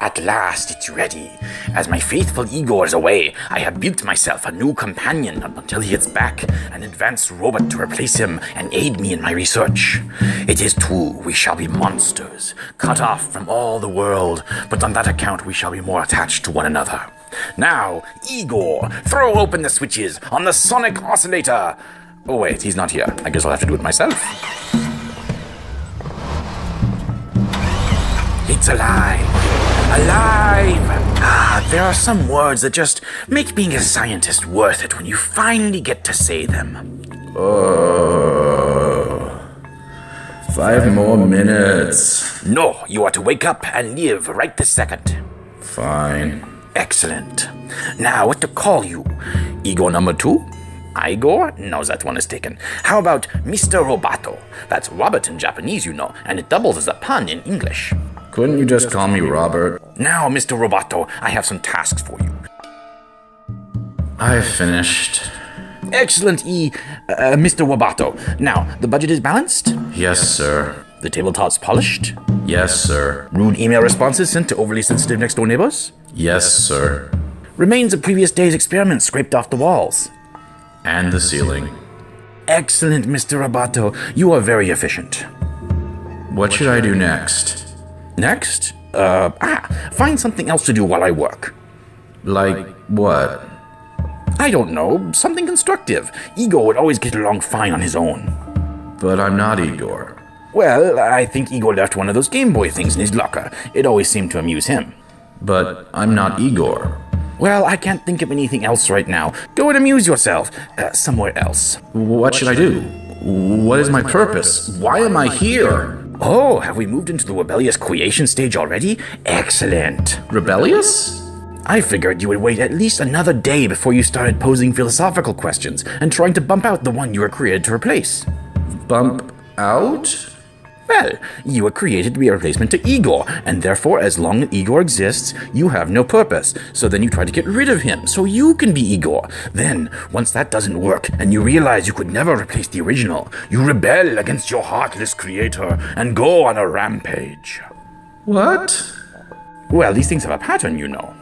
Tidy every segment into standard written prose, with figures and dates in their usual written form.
At last it's ready. As my faithful Igor is away, I have built myself a new companion until he gets back, an advanced robot to replace him and aid me in my research. It is true, we shall be monsters, cut off from all the world, but on that account we shall be more attached to one another. Now, Igor, throw open the switches on the sonic oscillator. Oh wait, he's not here. I guess I'll have to do it myself. It's alive! Alive! Ah, there are some words that just make being a scientist worth it when you finally get to say them. 5 more minutes. No, you are to wake up and live right this second. Fine. Excellent. Now, what to call you? Igor number 2? Igor? No, that one is taken. How about Mr. Roboto? That's Robert in Japanese, you know, and it doubles as a pun in English. Couldn't you just call me Robert? Now, Mr. Roboto, I have some tasks for you. I've finished. Excellent, Mr. Roboto. Now, the budget is balanced? Yes, sir. The tabletop's polished? Yes, sir. Rude email responses sent to overly sensitive next-door neighbors? Yes, sir. Remains of previous day's experiments scraped off the walls? And the ceiling. Excellent, Mr. Roboto. You are very efficient. What should I do next? Next? Find something else to do while I work. Like what? I don't know, something constructive. Igor would always get along fine on his own. But I'm not Igor. Well, I think Igor left one of those Game Boy things in his locker. It always seemed to amuse him. But I'm not Igor. Well, I can't think of anything else right now. Go and amuse yourself. Somewhere else. What should I do? What is my purpose? Why am I here? Oh, have we moved into the rebellious creation stage already? Excellent. Rebellious? I figured you would wait at least another day before you started posing philosophical questions and trying to bump out the one you were created to replace. Bump out? Well, you were created to be a replacement to Igor, and therefore, as long as Igor exists, you have no purpose. So then you try to get rid of him, so you can be Igor. Then, once that doesn't work, and you realize you could never replace the original, you rebel against your heartless creator and go on a rampage. What? Well, these things have a pattern, you know.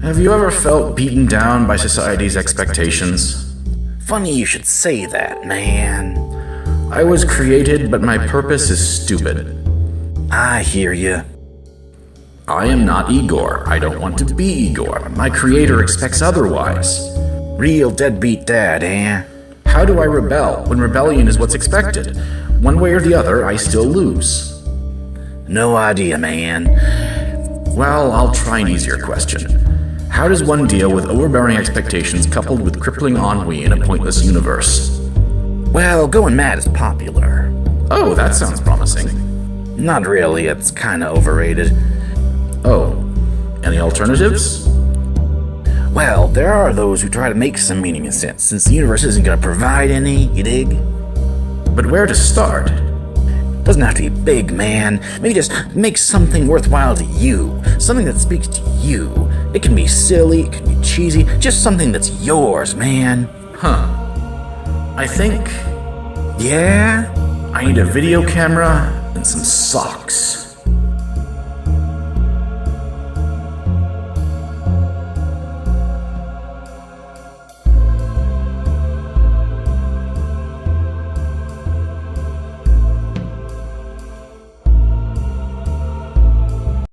Have you ever felt beaten down by society's expectations? Funny you should say that, man. I was created, but my purpose is stupid. I hear you. I am not Igor. I don't want to be Igor. My creator expects otherwise. Real deadbeat dad, eh? How do I rebel when rebellion is what's expected? One way or the other, I still lose. No idea, man. Well, I'll try an easier question. How does one deal with overbearing expectations coupled with crippling ennui in a pointless universe? Well, going mad is popular. Oh, that sounds promising. Not really, it's kinda overrated. Oh, any alternatives? Well, there are those who try to make some meaning and sense, since the universe isn't gonna provide any, you dig? But where to start? Doesn't have to be big, man. Maybe just make something worthwhile to you. Something that speaks to you. It can be silly, it can be cheesy, just something that's yours, man. Huh. I think... Yeah? I need a video camera and some socks.